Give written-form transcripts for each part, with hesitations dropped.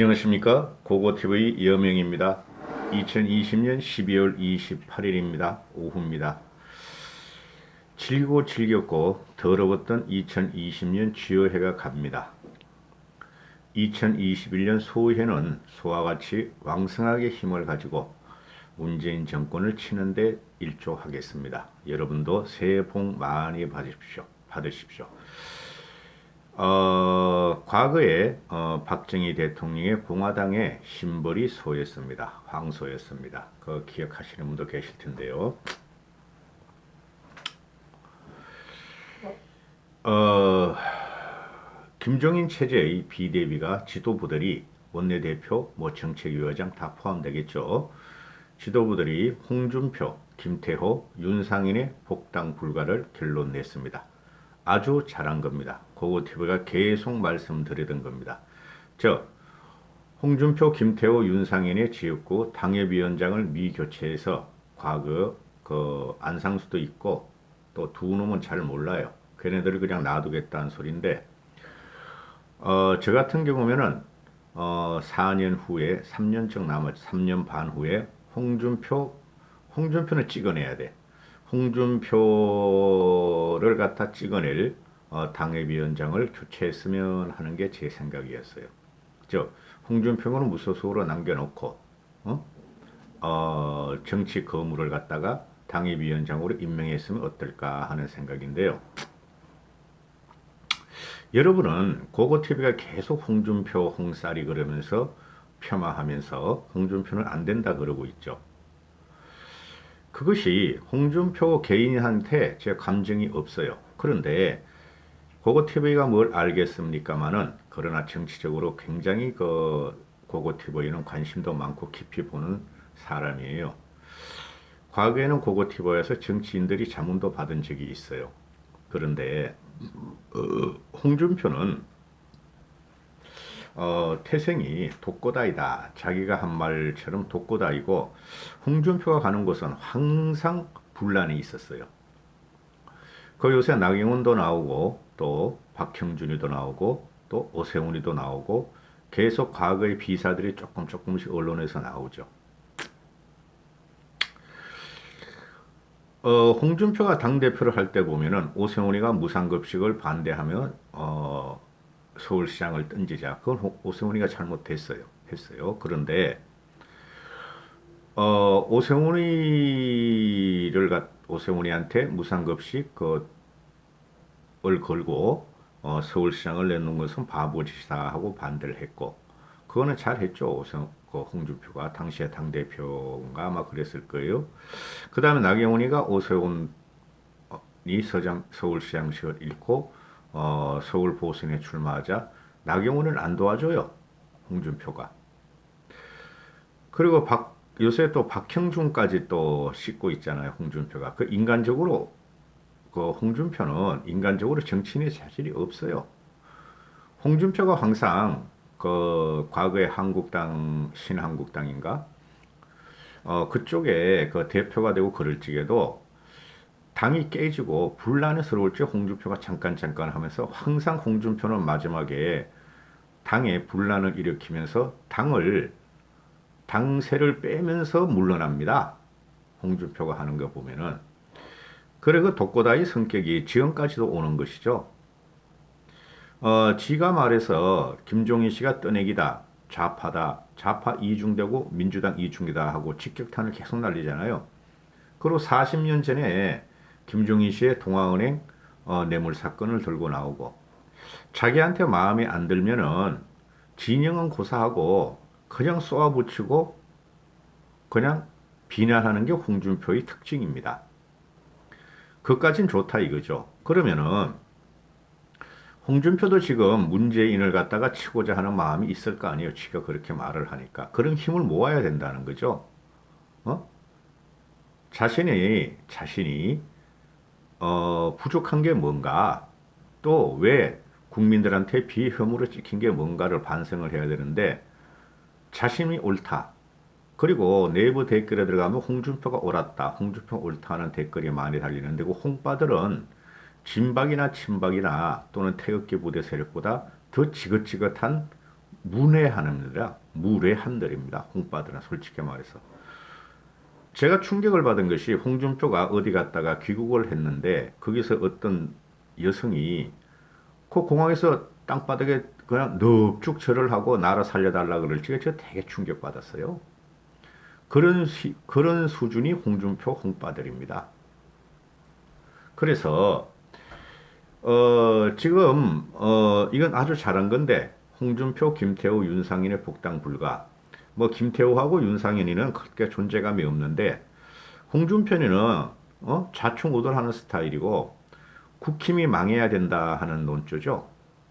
안녕하십니까? 고고TV 여명입니다. 2020년 12월 28일입니다. 오후입니다. 질고 질겼고 더러웠던 2020년 쥐어해가 갑니다. 2021년 소해는 소와 같이 왕성하게 힘을 가지고 문재인 정권을 치는데 일조하겠습니다. 여러분도 새해 복 많이 받으십시오. 과거에 박정희 대통령의 공화당의 심벌이 소였습니다. 황소였습니다. 그 기억하시는 분도 계실 텐데요. 김종인 체제의 비대비가 지도부들이 원내대표, 정책위원장 다 포함되겠죠. 지도부들이 홍준표, 김태호, 윤상인의 복당 불가를 결론 냈습니다. 아주 잘한 겁니다. 고고TV가 계속 말씀드리던 겁니다. 홍준표, 김태호, 윤상인의 지역구 당협위원장을 미교체해서 과거 안상수도 있고 또 두 놈은 잘 몰라요. 걔네들을 그냥 놔두겠다는 소린데 저 같은 경우면은 4년 후에 3년 반 후에 홍준표는 찍어내야 돼. 홍준표를 갖다 찍어낼 당협위원장을 교체했으면 하는 게 제 생각이었어요. 홍준표는 무소속으로 남겨놓고 정치 거물을 갖다가 당협위원장으로 임명했으면 어떨까 하는 생각인데요. 여러분은 고고TV가 계속 홍준표, 홍쌀이 그러면서 폄하하면서 홍준표는 안 된다 그러고 있죠. 그것이 홍준표 개인한테 제 감정이 없어요. 그런데 고고TV가 뭘 알겠습니까마는 그러나 정치적으로 굉장히 고고TV는 관심도 많고 깊이 보는 사람이에요. 과거에는 고고TV에서 정치인들이 자문도 받은 적이 있어요. 그런데 홍준표는 태생이 독고다이다. 자기가 한 말처럼 독고다이고 홍준표가 가는 곳은 항상 분란이 있었어요. 요새 나경원도 나오고 또 박형준이도 나오고 또 오세훈이도 나오고 계속 과거의 비사들이 조금씩 언론에서 나오죠. 홍준표가 당대표를 할 때 보면은 오세훈이가 무상급식을 반대하면 서울시장을 던지자. 그건 오세훈이가 잘못했어요. 그런데 오세훈이한테 무상급식 을 걸고 서울시장을 내놓은 것은 바보짓이다 하고 반대를 했고, 그거는 잘했죠. 홍준표가 당시에 당대표인가 아마 그랬을 거예요. 그 다음에 나경원이가 오세훈이 서울시장직을 잃고 서울 보선에 출마하자 나경원을 안 도와줘요. 홍준표가. 그리고 요새 또 박형준까지 또 씻고 있잖아요. 홍준표가. 홍준표는 인간적으로 정치인의 자질이 없어요. 홍준표가 항상 과거에 신한국당인가? 그쪽에 대표가 되고 그럴 적에도 당이 깨지고 분란스러울 때 홍준표가 잠깐 하면서 항상 홍준표는 마지막에 당에 분란을 일으키면서 당세를 빼면서 물러납니다. 홍준표가 하는 거 보면은. 그래 독고다이 성격이 지금까지도 오는 것이죠. 지가 말해서 김종인 씨가 떠내기다, 좌파다, 좌파 이중되고 민주당 이중이다 하고 직격탄을 계속 날리잖아요. 그리고 40년 전에 김종인 씨의 동아은행 뇌물 사건을 들고 나오고, 자기한테 마음에 안 들면은 진영은 고사하고 그냥 쏘아붙이고 그냥 비난하는 게 홍준표의 특징입니다. 그까진 좋다 이거죠. 그러면은 홍준표도 지금 문재인을 갖다가 치고자 하는 마음이 있을 거 아니에요. 지가 그렇게 말을 하니까. 그런 힘을 모아야 된다는 거죠. 자신이 부족한 게 뭔가, 또 왜 국민들한테 비혐오로 찍힌 게 뭔가를 반성을 해야 되는데, 자신이 옳다. 그리고 내부 댓글에 들어가면 홍준표가 옳았다, 홍준표가 옳다 하는 댓글이 많이 달리는데, 그 홍빠들은 진박이나 친박이나 또는 태극기 부대 세력보다 더 지긋지긋한 문외한입니다. 무례한들입니다. 홍빠들은 솔직히 말해서. 제가 충격을 받은 것이 홍준표가 어디 갔다가 귀국을 했는데 거기서 어떤 여성이 그 공항에서 땅바닥에 그냥 넙죽 절을 하고 나라 살려달라 그럴 때 제가 되게 충격받았어요. 그런 수준이 홍준표 홍빠들입니다. 그래서 지금 이건 아주 잘한 건데 홍준표, 김태우, 윤상인의 복당 불가. 뭐 김태우하고 윤상인이는 그렇게 존재감이 없는데 홍준표는 좌충우돌하는 스타일이고 국힘이 망해야 된다 하는 논조죠.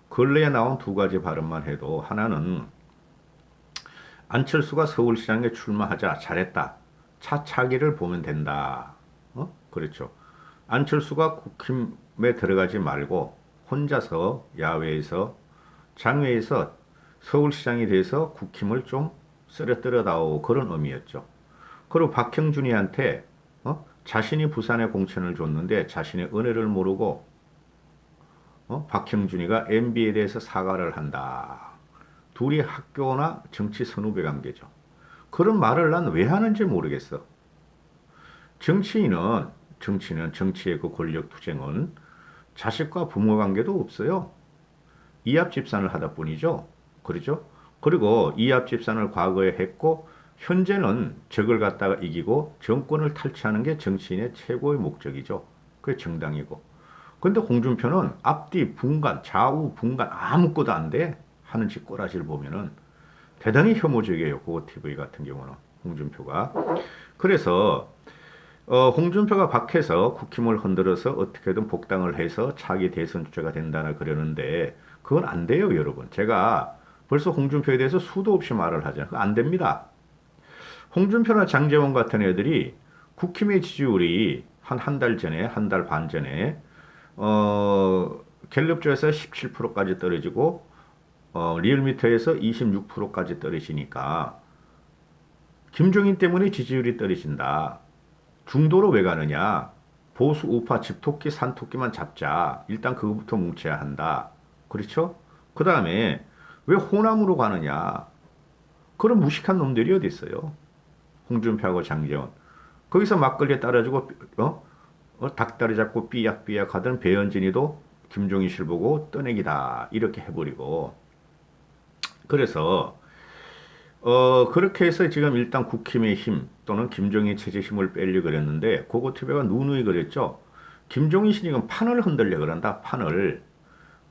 근래에 나온 두 가지 발언만 해도 하나는 안철수가 서울시장에 출마하자 잘했다. 차차기를 보면 된다. 그렇죠. 안철수가 국힘에 들어가지 말고 혼자서 야외에서 장외에서 서울시장에 대해서 국힘을 좀 쓰러뜨려다오 그런 의미였죠. 그리고 박형준이한테 자신이 부산에 공천을 줬는데 자신의 은혜를 모르고 박형준이가 MB에 대해서 사과를 한다. 둘이 학교나 정치 선후배 관계죠. 그런 말을 난 왜 하는지 모르겠어. 정치의 그 권력 투쟁은 자식과 부모 관계도 없어요. 이합 집산을 하다 뿐이죠. 그렇죠? 그리고 이합 집산을 과거에 했고 현재는 적을 갖다가 이기고 정권을 탈취하는 게 정치인의 최고의 목적이죠. 그게 정당이고. 근데 홍준표는 앞뒤 분간, 좌우 분간 아무것도 안 돼. 하는 짓꼬라지를 보면은 대단히 혐오적이에요. 고고TV 같은 경우는 홍준표가. 그래서 홍준표가 밖에서 국힘을 흔들어서 어떻게든 복당을 해서 차기 대선 주자가 된다나 그러는데 그건 안 돼요, 여러분. 제가 벌써 홍준표에 대해서 수도 없이 말을 하잖아요. 그거 안 됩니다. 홍준표나 장제원 같은 애들이 국힘의 지지율이 한 달 전에, 한 달 반 전에 갤럽조에서 17%까지 떨어지고 리얼미터에서 26%까지 떨어지니까 김종인 때문에 지지율이 떨어진다. 중도로 왜 가느냐? 보수 우파 집토끼 산토끼만 잡자. 일단 그거부터 뭉쳐야 한다. 그렇죠? 그 다음에 왜 호남으로 가느냐? 그런 무식한 놈들이 어디 있어요? 홍준표하고 장제원. 거기서 막걸리에 따라주고 닭다리 잡고 삐약삐약 하던 배현진이도 김종인 씨를 보고 떠내기다. 이렇게 해버리고. 그래서 그렇게 해서 지금 일단 국힘의 힘 또는 김종인 체제 힘을 빼려고 그랬는데 고고TV가 누누이 그랬죠. 김종인 씨 지금 판을 흔들려 그런다. 판을.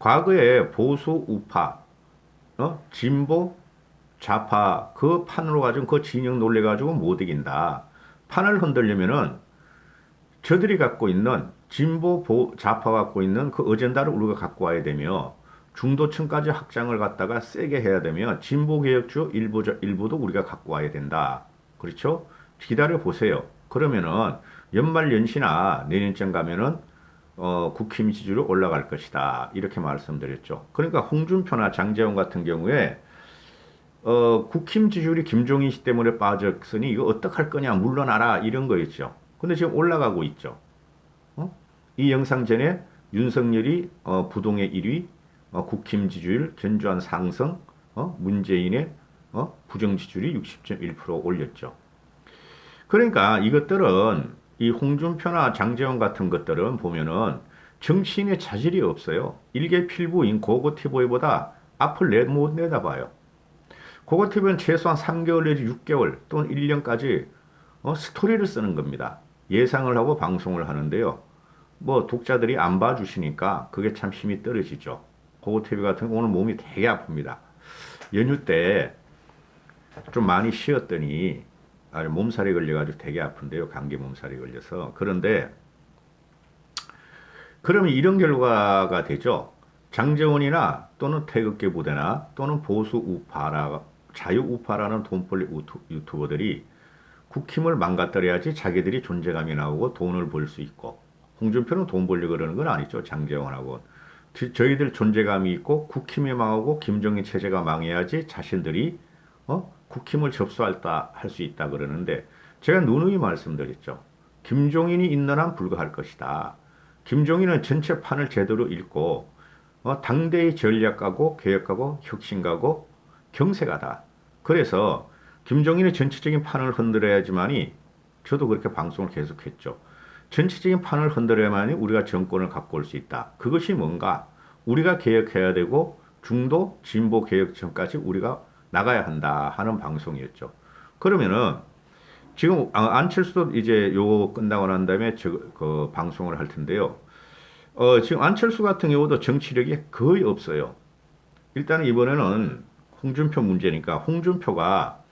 과거에 보수 우파, 진보 좌파 그 판으로 가지고 그 진영 놀래 가지고 못 이긴다. 판을 흔들려면은 저들이 갖고 있는 진보 좌파 갖고 있는 그 어젠다를 우리가 갖고 와야 되며 중도층까지 확장을 갖다가 세게 해야 되며 진보개혁주 일부도 우리가 갖고 와야 된다. 그렇죠? 기다려 보세요. 그러면은 연말연시나 내년쯤 가면은 국힘 지지율이 올라갈 것이다. 이렇게 말씀드렸죠. 그러니까 홍준표나 장제원 같은 경우에 국힘 지지율이 김종인 씨 때문에 빠졌으니 이거 어떡할 거냐 물러나라 이런 거였죠. 근데 지금 올라가고 있죠. 이 영상 전에 윤석열이 부동의 1위, 국힘 지지율 견조한 상승, 문재인의 부정 지지율이 60.1% 올렸죠. 그러니까 이것들은 이 홍준표나 장제원 같은 것들은 보면은 정치인의 자질이 없어요. 일개 필부인 고고TV보다 앞을 못 내다봐요. 고고TV는 최소한 3개월 내지 6개월 또는 1년까지 스토리를 쓰는 겁니다. 예상을 하고 방송을 하는데요. 뭐 독자들이 안 봐주시니까 그게 참 힘이 떨어지죠. 고고TV 같은 경우는 몸이 되게 아픕니다. 연휴 때 좀 많이 쉬었더니 몸살이 걸려가지고 되게 아픈데요. 감기 몸살이 걸려서. 그런데 그러면 이런 결과가 되죠. 장제원이나 또는 태극기 부대나 또는 보수 우파라 자유 우파라는 돈벌이 유튜버들이 국힘을 망가뜨려야지 자기들이 존재감이 나오고 돈을 벌 수 있고 홍준표는 돈 벌려고 그러는 건 아니죠. 장제원하고. 저희들 존재감이 있고 국힘이 망하고 김정인 체제가 망해야지 자신들이 국힘을 접수할 수 있다 그러는데 제가 누누이 말씀드렸죠. 김종인이 있는 한 불가할 것이다. 김종인은 전체 판을 제대로 읽고 당대의 전략가고 개혁가고 혁신가고 경색하다. 그래서 김종인의 전체적인 판을 흔들어야지만이 저도 그렇게 방송을 계속했죠. 전체적인 판을 흔들어야만이 우리가 정권을 갖고 올 수 있다. 그것이 뭔가 우리가 개혁해야 되고 중도 진보 개혁전까지 우리가 나가야 한다 하는 방송이었죠. 그러면은 지금 안철수도 이제 요거 끝나고 난 다음에 그 방송을 할 텐데요. 지금 안철수 같은 경우도 정치력이 거의 없어요. 일단은 이번에는 홍준표 문제니까 홍준표가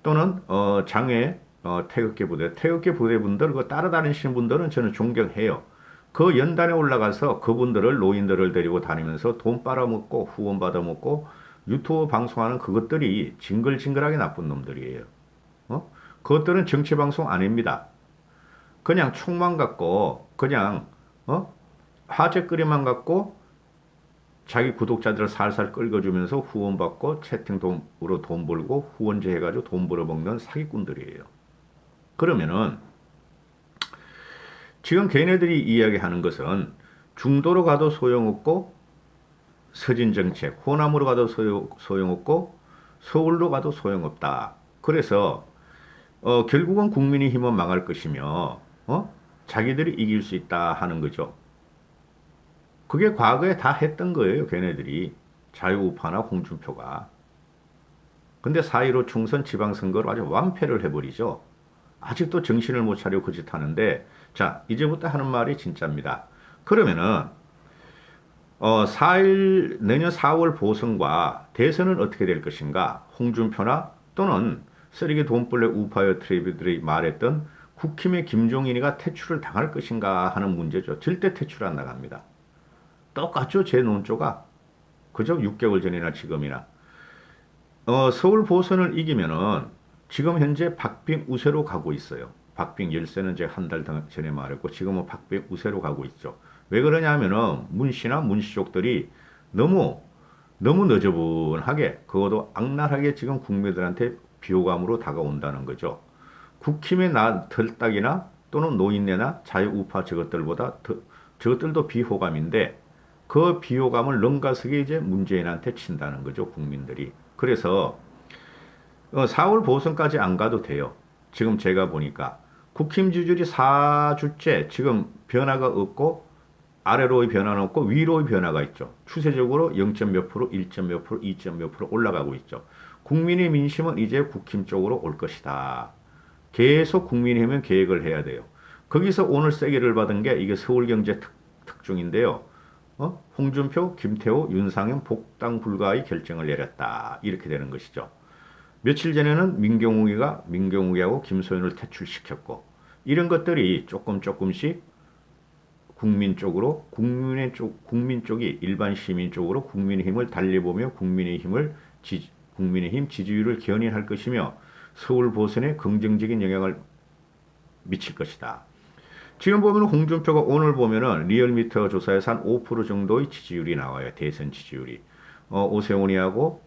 또는 장외 태극기 부대분들 그 따라다니시는 분들은 저는 존경해요. 그 연단에 올라가서 그분들을 노인들을 데리고 다니면서 돈 빨아먹고 후원 받아먹고 유튜브 방송하는 그것들이 징글징글하게 나쁜 놈들이에요. 그것들은 정치 방송 아닙니다. 그냥 총만 갖고 그냥 화제거리만 갖고 자기 구독자들을 살살 끌어주면서 후원 받고 채팅으로 돈 벌고 후원제 해가지고 돈 벌어먹는 사기꾼들이에요. 그러면은 지금 걔네들이 이야기하는 것은 중도로 가도 소용없고 서진정책, 호남으로 가도 소용없고 서울로 가도 소용없다. 그래서 결국은 국민의힘은 망할 것이며 자기들이 이길 수 있다 하는 거죠. 그게 과거에 다 했던 거예요. 걔네들이. 자유우파나 홍준표가. 근데 4.15 총선 지방선거로 아주 완패를 해버리죠. 아직도 정신을 못 차려 그 짓 하는데 자 이제부터 하는 말이 진짜입니다. 그러면은 내년 4월 보선과 대선은 어떻게 될 것인가? 홍준표나 또는 쓰레기 돈벌레 우파여 트레이드들이 말했던 국힘의 김종인이가 퇴출을 당할 것인가 하는 문제죠. 절대 퇴출 안 나갑니다. 똑같죠. 제 논조가. 그죠? 6개월 전이나 지금이나. 서울 보선을 이기면은 지금 현재 박빙 우세로 가고 있어요. 박빙 열세는 제가 한 달 전에 말했고 지금은 박빙 우세로 가고 있죠. 왜 그러냐면은 문씨나 문씨족들이 너무 너저분하게 그것도 악랄하게 지금 국민들한테 비호감으로 다가온다는 거죠. 국힘의 털딱이나 또는 노인네나 자유우파 저것들도 비호감인데 그 비호감을 넘가서게 이제 문재인한테 친다는 거죠. 국민들이. 그래서 4월 보선까지 안 가도 돼요. 지금 제가 보니까 국힘 지지율이 4주째 지금 변화가 없고 아래로의 변화는 없고 위로의 변화가 있죠. 추세적으로 0. 몇 프로, 1. 몇 프로, 2. 몇 프로 올라가고 있죠. 국민의 민심은 이제 국힘 쪽으로 올 것이다. 계속 국민의힘은 계획을 해야 돼요. 거기서 오늘 세게를 받은 게 이게 서울경제 특종인데요. 홍준표, 김태호, 윤상현 복당 불가의 결정을 내렸다. 이렇게 되는 것이죠. 며칠 전에는 민경욱이하고 김소연을 퇴출시켰고 이런 것들이 조금씩 국민 쪽이 일반 시민 쪽으로 국민의힘을 달래보며 국민의힘 지지율을 견인할 것이며 서울 보선에 긍정적인 영향을 미칠 것이다. 지금 보면 홍준표가 오늘 보면은 리얼미터 조사에서 한 5% 정도의 지지율이 나와요. 대선 지지율이. 오세훈이하고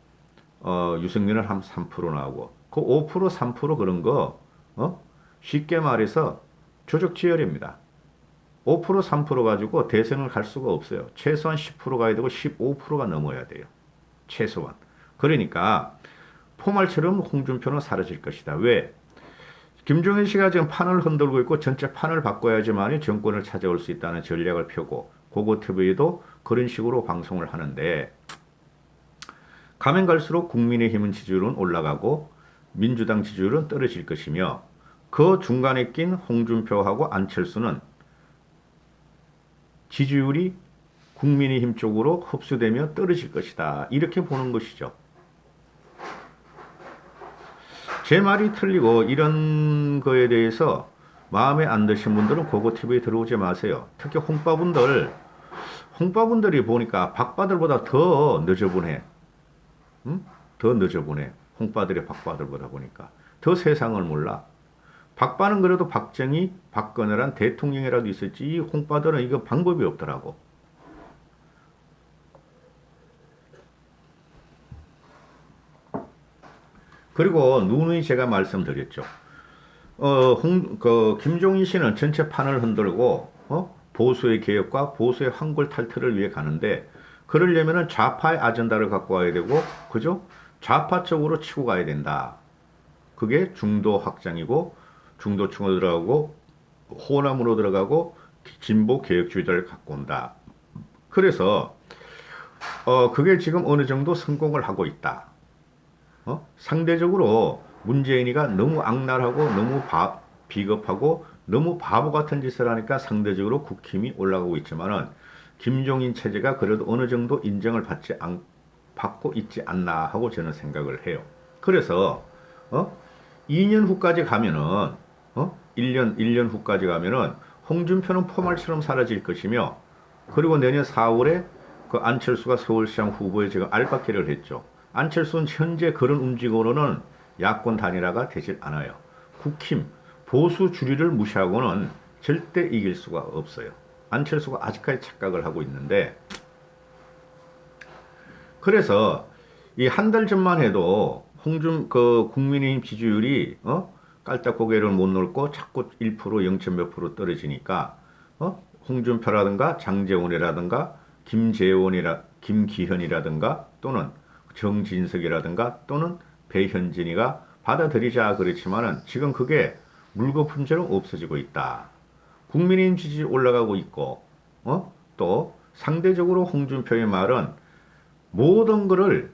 유승민은 한 3% 나오고 그 5% 3% 그런 거 쉽게 말해서 조적지혈입니다. 5% 3% 가지고 대선을 갈 수가 없어요. 최소한 10% 가야 되고 15%가 넘어야 돼요. 최소한. 그러니까 포말처럼 홍준표는 사라질 것이다. 왜? 김종인 씨가 지금 판을 흔들고 있고 전체 판을 바꿔야지만이 정권을 찾아올 수 있다는 전략을 펴고 고고TV도 그런 식으로 방송을 하는데 가면 갈수록 국민의힘은 지지율은 올라가고 민주당 지지율은 떨어질 것이며 그 중간에 낀 홍준표하고 안철수는 지지율이 국민의힘 쪽으로 흡수되며 떨어질 것이다. 이렇게 보는 것이죠. 제 말이 틀리고 이런 거에 대해서 마음에 안 드신 분들은 고고TV에 들어오지 마세요. 특히 홍빠분들이 보니까 박바들보다 더 너저분해. 응? 더 너저분해. 홍빠들의 박바들보다 보니까. 더 세상을 몰라. 박바는 그래도 박정희, 박근혜란 대통령이라도 있었지 이 홍빠들은 이거 방법이 없더라고. 그리고 누누이 제가 말씀드렸죠. 김종인 씨는 전체 판을 흔들고 보수의 개혁과 보수의 황골 탈퇴를 위해 가는데 그러려면은 좌파의 아젠다를 갖고 와야 되고 그죠? 좌파 쪽으로 치고 가야 된다. 그게 중도 확장이고 중도층으로 들어가고 호남으로 들어가고 진보 개혁주의자를 갖고 온다. 그래서 그게 지금 어느 정도 성공을 하고 있다. 상대적으로 문재인이가 너무 악랄하고 너무 비겁하고 너무 바보 같은 짓을 하니까 상대적으로 국힘이 올라가고 있지만은 김종인 체제가 그래도 어느 정도 인정을 받고 있지 않나 하고 저는 생각을 해요. 그래서 2년 후까지 가면은 1년 후까지 가면은 홍준표는 포말처럼 사라질 것이며 그리고 내년 4월에 그 안철수가 서울시장 후보에 지금 알박기를 했죠. 안철수는 현재 그런 움직임으로는 야권 단일화가 되질 않아요. 국힘 보수 주류를 무시하고는 절대 이길 수가 없어요. 안철수가 아직까지 착각을 하고 있는데 그래서 이 한 달 전만 해도 그 국민의힘 지지율이 깔딱 고개를 못 놓고 자꾸 1% 0. 몇 프로 떨어지니까 홍준표라든가 장제원이라든가 김기현이라든가 또는 정진석이라든가 또는 배현진이가 받아들이자 그렇지만은 지금 그게 물거품처럼 없어지고 있다. 국민의힘 지지 올라가고 있고 또 상대적으로 홍준표의 말은 모든 것을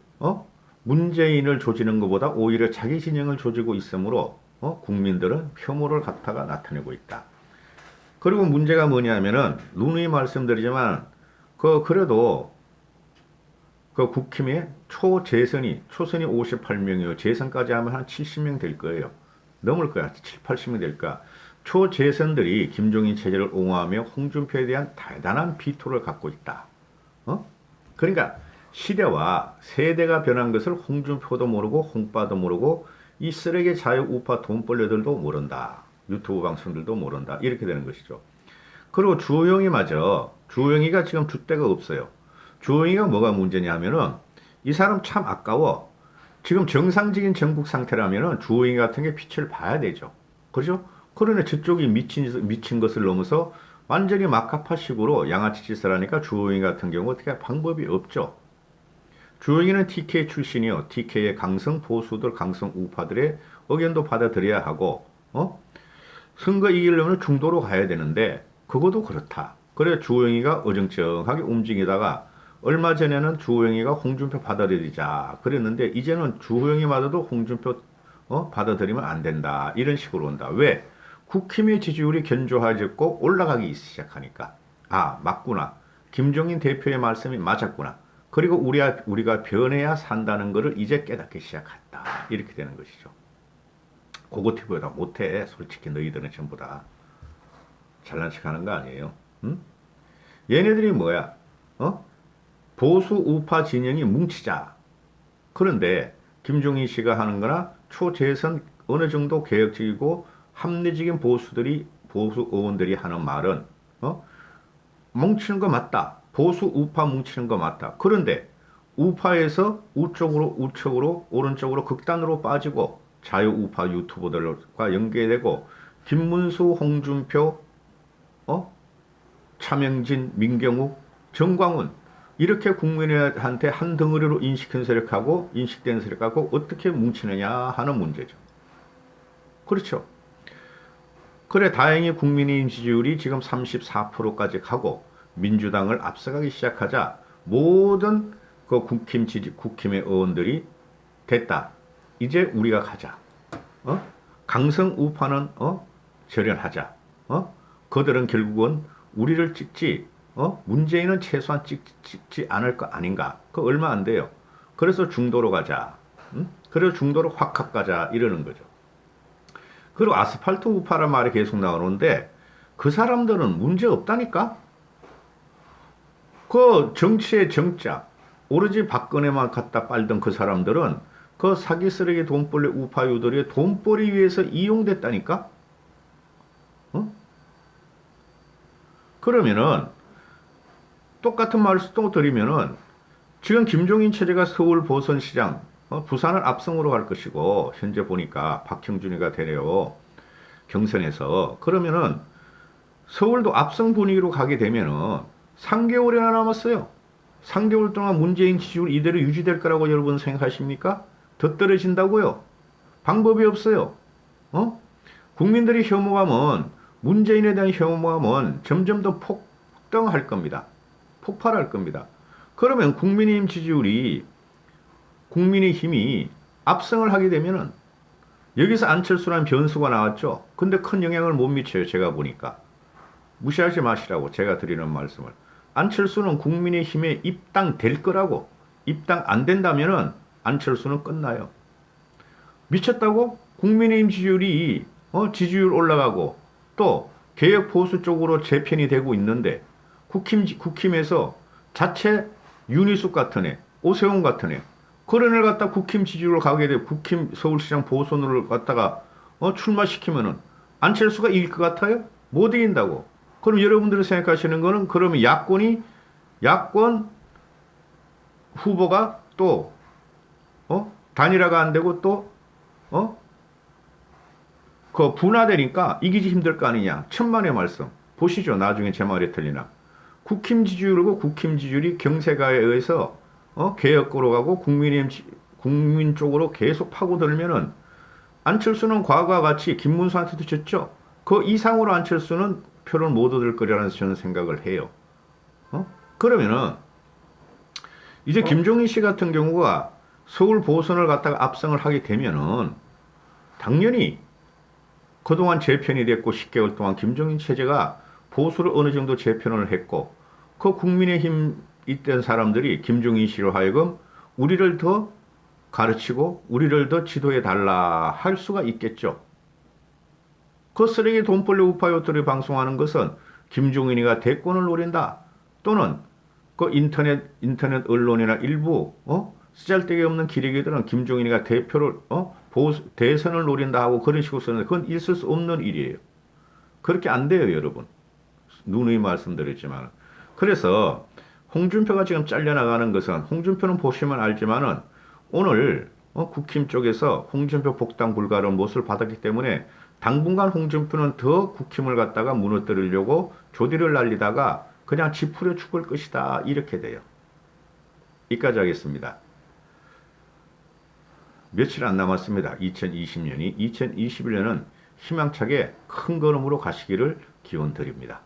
문재인을 조지는 것보다 오히려 자기 진영을 조지고 있으므로 국민들은 혐오를 갖다가 나타내고 있다. 그리고 문제가 뭐냐면은 누누이 말씀드리지만 그래도 그 국힘의 초선이 58명이요. 재선까지 하면 한 70명 될 거예요. 넘을 거야. 7, 80명 될 거야. 초재선들이 김종인 체제를 옹호하며 홍준표에 대한 대단한 비토를 갖고 있다. 그러니까 시대와 세대가 변한 것을 홍준표도 모르고 홍빠도 모르고 이 쓰레기 자유 우파 돈벌레들도 모른다. 유튜브 방송들도 모른다. 이렇게 되는 것이죠. 그리고 주호영이가 지금 줏대가 없어요. 주호영이가 뭐가 문제냐 하면은 이 사람 참 아까워. 지금 정상적인 정국 상태라면은 주호영이 같은 게 빛을 봐야 되죠. 그렇죠? 그러나 저쪽이 미친 것을 넘어서 완전히 막가파식으로 양아치 짓을 하니까 주호영이 같은 경우 어떻게 방법이 없죠. 주호영이는 TK 출신이요. TK의 강성 보수들, 강성 우파들의 의견도 받아들여야 하고, 선거 이기려면 중도로 가야 되는데, 그것도 그렇다. 그래 주호영이가 어정쩡하게 움직이다가, 얼마 전에는 주호영이가 홍준표 받아들이자 그랬는데, 이제는 주호영이마저도 홍준표 받아들이면 안 된다. 이런 식으로 온다. 왜? 국힘의 지지율이 견조해졌고 올라가기 시작하니까. 아, 맞구나. 김종인 대표의 말씀이 맞았구나. 그리고 우리가 변해야 산다는 것을 이제 깨닫기 시작했다. 이렇게 되는 것이죠. 고고티브보다 못해. 솔직히 너희들은 전부 다. 잘난 척 하는 거 아니에요. 응? 얘네들이 뭐야? 보수 우파 진영이 뭉치자. 그런데 김종인 씨가 하는 거나 초재선 어느 정도 개혁적이고 합리적인 보수 의원들이 하는 말은 뭉치는 거 맞다. 보수 우파 뭉치는 거 맞다. 그런데 우파에서 우측으로 오른쪽으로 극단으로 빠지고 자유 우파 유튜버들과 연계되고 김문수, 홍준표, 차명진, 민경욱, 정광훈 이렇게 국민한테 한 덩어리로 인식된 세력하고 어떻게 뭉치느냐 하는 문제죠. 그렇죠. 그래 다행히 국민의힘 지지율이 지금 34%까지 가고 민주당을 앞서가기 시작하자 모든 그 국힘의 의원들이 됐다. 이제 우리가 가자. 강성 우파는 절연하자. 그들은 결국은 우리를 찍지. 문재인은 최소한 찍지 않을 거 아닌가. 그 얼마 안 돼요. 그래서 중도로 가자. 그래서 중도로 확 가자 이러는 거죠. 그리고 아스팔트 우파란 말이 계속 나오는데 그 사람들은 문제 없다니까. 그 정치의 정작 오로지 박근혜만 갖다 빨던 그 사람들은 그 사기 쓰레기 돈벌레 우파유들이 돈벌이 위해서 이용됐다니까. 그러면은 똑같은 말을 또 드리면은 지금 김종인 체제가 서울 보선시장 부산을 압승으로 갈 것이고 현재 보니까 박형준이가 되네요. 경선에서. 그러면은 서울도 압승 분위기로 가게 되면은 3개월이나 남았어요. 3개월 동안 문재인 지지율 이대로 유지될 거라고 여러분 생각하십니까? 더 떨어진다고요? 방법이 없어요. 어? 국민들의 혐오감은, 문재인에 대한 혐오감은 점점 더 폭등할 겁니다. 폭발할 겁니다. 그러면 국민의힘 지지율이, 국민의힘이 압승을 하게 되면은, 여기서 안철수라는 변수가 나왔죠. 근데 큰 영향을 못 미쳐요. 제가 보니까. 무시하지 마시라고 제가 드리는 말씀을. 안철수는 국민의힘에 입당될 거라고. 입당 안 된다면은 안철수는 끝나요. 미쳤다고? 국민의힘 지지율이 지지율 올라가고 또 개혁 보수 쪽으로 재편이 되고 있는데 국힘에서 자체 윤희숙 같은 애, 오세훈 같은 애 그런 애를 갖다 국힘 지지율로 가게 되고 국힘 서울시장 보선을 갖다가 출마시키면은 안철수가 이길 것 같아요? 못 이긴다고. 그럼 여러분들이 생각하시는 거는 그러면 야권 후보가 또 단일화가 안 되고 또 그 분화되니까 이기기 힘들 거 아니냐. 천만의 말씀. 보시죠. 나중에 제 말이 틀리나. 국힘 지지율이고 국힘 지지율이 경세가에 의해서 개혁으로 가고 국민 쪽으로 계속 파고들면은 안철수는 과거와 같이 김문수한테도 졌죠. 그 이상으로 안철수는 표를 못 얻을 거라는 저는 생각을 해요. 그러면은 이제 김종인 씨 같은 경우가 서울 보선을 갖다가 압승을 하게 되면은 당연히 그동안 재편이 됐고 10개월 동안 김종인 체제가 보수를 어느 정도 재편을 했고 그 국민의힘 있던 사람들이 김종인 씨로 하여금 우리를 더 가르치고 우리를 더 지도해 달라 할 수가 있겠죠. 그 쓰레기 돈벌레 우파요들이 방송하는 것은 김종인이가 대권을 노린다. 또는 그 인터넷 언론이나 일부 쓰잘데기 없는 기레기들은 김종인이가 대표를 대선을 노린다 하고 그런 식으로 쓰는데 그건 있을 수 없는 일이에요. 그렇게 안 돼요, 여러분. 누누이 말씀드렸지만. 그래서 홍준표가 지금 잘려나가는 것은 홍준표는 보시면 알지만은 오늘 국힘 쪽에서 홍준표 복당 불가를 못을 받았기 때문에 당분간 홍준표는 더 국힘을 갖다가 무너뜨리려고 조디를 날리다가 그냥 지푸려 죽을 것이다. 이렇게 돼요. 여기까지 하겠습니다. 며칠 안 남았습니다. 2020년이. 2021년은 희망차게 큰 걸음으로 가시기를 기원 드립니다.